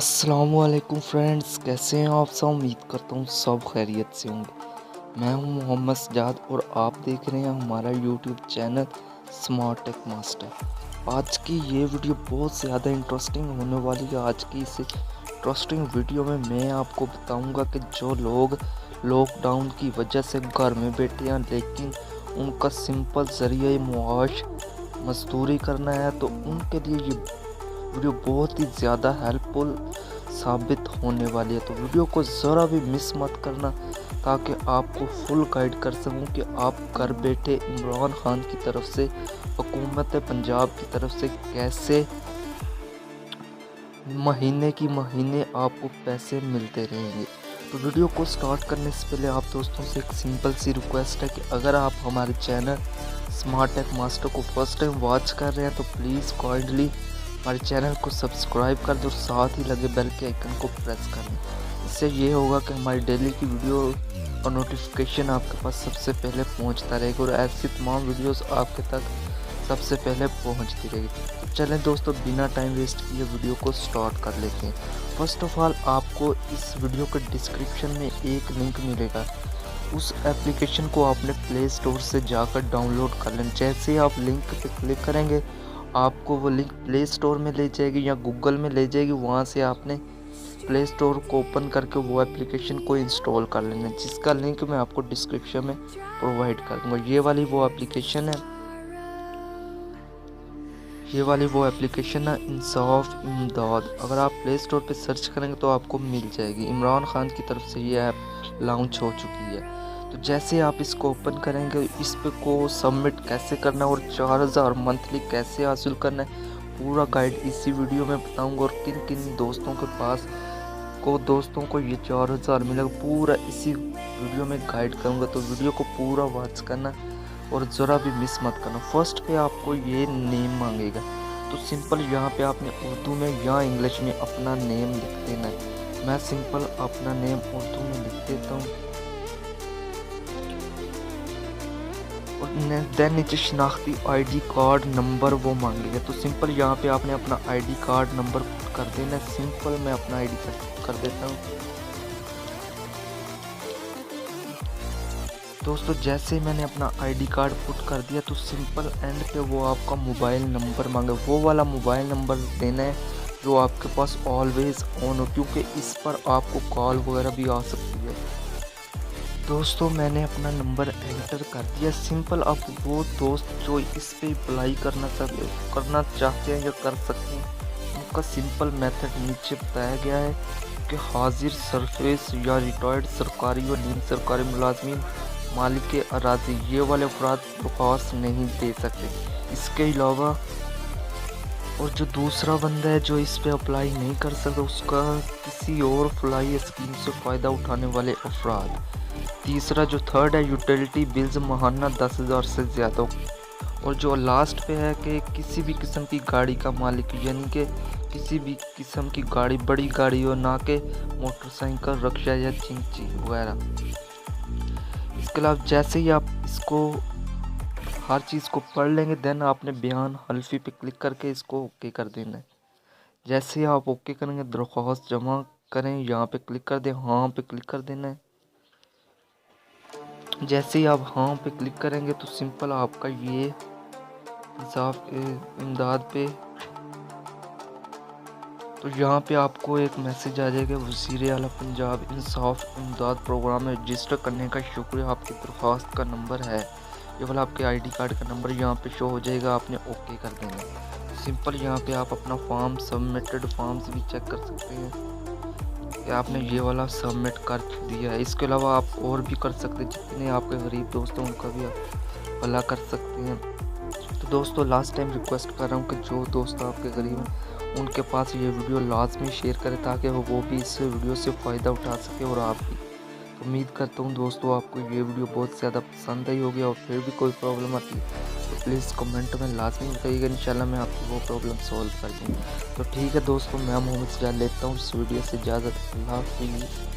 अस्सलाम वालेकुम फ्रेंड्स, कैसे हैं आप सब। उम्मीद करता हूँ सब खैरियत से होंगे। मैं हूँ मोहम्मद सजाद और आप देख रहे हैं हमारा YouTube channel smart tech master. आज की ये वीडियो बहुत ज़्यादा इंटरेस्टिंग होने वाली है। आज की इस इंटरेस्टिंग वीडियो में मैं आपको बताऊंगा कि जो लोग लॉकडाउन की वजह से घर में बैठे हैं लेकिन उनका सिंपल ज़रिए मुआश मजदूरी करना है, तो उनके लिए ये वीडियो बहुत ही ज़्यादा हेल्पफुल साबित होने वाली है। तो वीडियो को ज़रा भी मिस मत करना ताकि आपको फुल गाइड कर सकूं कि आप घर बैठे इमरान खान की तरफ से, हुकूमत पंजाब की तरफ से कैसे महीने की महीने आपको पैसे मिलते रहेंगे। तो वीडियो को स्टार्ट करने से पहले आप दोस्तों से एक सिंपल सी रिक्वेस्ट है कि अगर आप हमारे चैनल स्मार्ट टेक मास्टर को फर्स्ट टाइम वॉच कर रहे हैं तो प्लीज़ काइंडली हमारे चैनल को सब्सक्राइब कर दो, साथ ही लगे बेल के आइकन को प्रेस कर दें। इससे ये होगा कि हमारी डेली की वीडियो और नोटिफिकेशन आपके पास सबसे पहले पहुंचता रहेगा और ऐसी तमाम वीडियोस आपके तक सबसे पहले पहुंचती रहेगी। तो चलें दोस्तों, बिना टाइम वेस्ट किए वीडियो को स्टार्ट कर लेते हैं। फर्स्ट ऑफ ऑल आपको इस वीडियो के डिस्क्रिप्शन में एक लिंक मिलेगा। उस एप्लीकेशन को आपने प्ले स्टोर से जाकर डाउनलोड कर लेना। जैसे आप लिंक पे क्लिक करेंगे आपको वो लिंक प्ले स्टोर में ले जाएगी या गूगल में ले जाएगी। वहाँ से आपने प्ले स्टोर को ओपन करके वो एप्लीकेशन को इंस्टॉल कर लेना, जिसका लिंक मैं आपको डिस्क्रिप्शन में प्रोवाइड कर दूँगा। ये वाली वो एप्लीकेशन है इंसाफ इमदाद। अगर आप प्ले स्टोर पे सर्च करेंगे तो आपको मिल जाएगी। इमरान खान की तरफ से ये ऐप लॉन्च हो चुकी है। तो जैसे आप इसको ओपन करेंगे, इस पे को सबमिट कैसे करना है और 4000 मंथली कैसे हासिल करना है, पूरा गाइड इसी वीडियो में बताऊंगा। और किन किन दोस्तों के पास दोस्तों को ये 4000 मिलेगा, पूरा इसी वीडियो में गाइड करूंगा। तो वीडियो को पूरा वॉच करना और ज़रा भी मिस मत करना। फर्स्ट पे आपको ये नेम मांगेगा, तो सिंपल यहाँ पे आपने उर्दू में या इंग्लिश में अपना नेम लिख देना है। मैं सिंपल अपना नेम उर्दू में लिख देता हूँ और देन नीचे शनाख्ती आईडी कार्ड नंबर वो मांगेगा। तो सिंपल यहाँ पे आपने अपना आईडी कार्ड नंबर कर देना है। सिंपल मैं अपना आईडी कार्ड कर देता हूँ। दोस्तों जैसे मैंने अपना आईडी कार्ड पुट कर दिया तो सिंपल एंड पे वो आपका मोबाइल नंबर मांगे। वो वाला मोबाइल नंबर देना है जो आपके पास ऑलवेज ऑन हो, क्योंकि इस पर आपको कॉल वगैरह भी आ सकती है। दोस्तों मैंने अपना नंबर एंटर कर दिया। सिंपल आप वो दोस्त जो इस पे अप्लाई करना चाहते हैं या कर सकते हैं, उनका सिंपल मेथड नीचे बताया गया है कि हाजिर सरफेस या रिटायर्ड सरकारी और नीम सरकारी मुलाजमीन मालिक अराजी ये वाले अफराद दरख्वास्त नहीं दे सकते। इसके अलावा और जो दूसरा बंदा है जो इस पे अप्लाई नहीं कर सकता, उसका किसी और फ्लाई स्कीम से फ़ायदा उठाने वाले अफराद। तीसरा जो थर्ड है, यूटिलिटी बिल्स माहाना 10,000 से ज़्यादा। और जो लास्ट पे है कि किसी भी किस्म की गाड़ी का मालिक, यानी कि किसी भी किस्म की गाड़ी, बड़ी गाड़ी हो, ना कि मोटरसाइकिल, रिक्शा या चिंची वगैरह। इसके अलावा जैसे ही आप इसको हर चीज़ को पढ़ लेंगे, देन आपने बयान हल्फी पे क्लिक करके इसको ओके कर देना है। जैसे ही आप ओके करेंगे, दरख्वास्त जमा करें, यहाँ पे क्लिक कर दें, हाँ पे क्लिक कर देना है। जैसे ही आप हाँ पे क्लिक करेंगे तो सिंपल आपका ये इंसाफ इमदाद पे, तो यहाँ पे आपको एक मैसेज आ जाएगा, वज़ीर आला पंजाब इंसाफ इमदाद प्रोग्राम में रजिस्टर करने का शुक्रिया, आपकी दरख्वास्त का नंबर है ये वाला, आपके आईडी कार्ड का नंबर यहाँ पे शो हो जाएगा। आपने ओके कर देना है। सिंपल यहाँ पे आप अपना फॉर्म, सबमिटेड फॉर्म्स भी चेक कर सकते हैं कि आपने ये वाला सबमिट कर दिया है। इसके अलावा आप और भी कर सकते हैं, जितने आपके गरीब दोस्त हैं उनका भी आप भला कर सकते हैं। तो दोस्तों लास्ट टाइम रिक्वेस्ट कर रहा हूँ कि जो दोस्त आपके गरीब हैं उनके पास ये वीडियो लाजमी शेयर करें ताकि वो भी इस वीडियो से फ़ायदा उठा सके और आप भी। तो उम्मीद करता हूँ दोस्तों आपको ये वीडियो बहुत ज़्यादा पसंद आई होगी, और फिर भी कोई प्रॉब्लम आती है तो प्लीज़ कमेंट में लाजमी बताइएगा। इंशाल्लाह मैं आपकी वो प्रॉब्लम सॉल्व कर दूँगी। तो ठीक है दोस्तों, मैं मोहम्मद सजाद लेता हूँ इस वीडियो से इजाज़त। अल्लाह हाफ़िज़।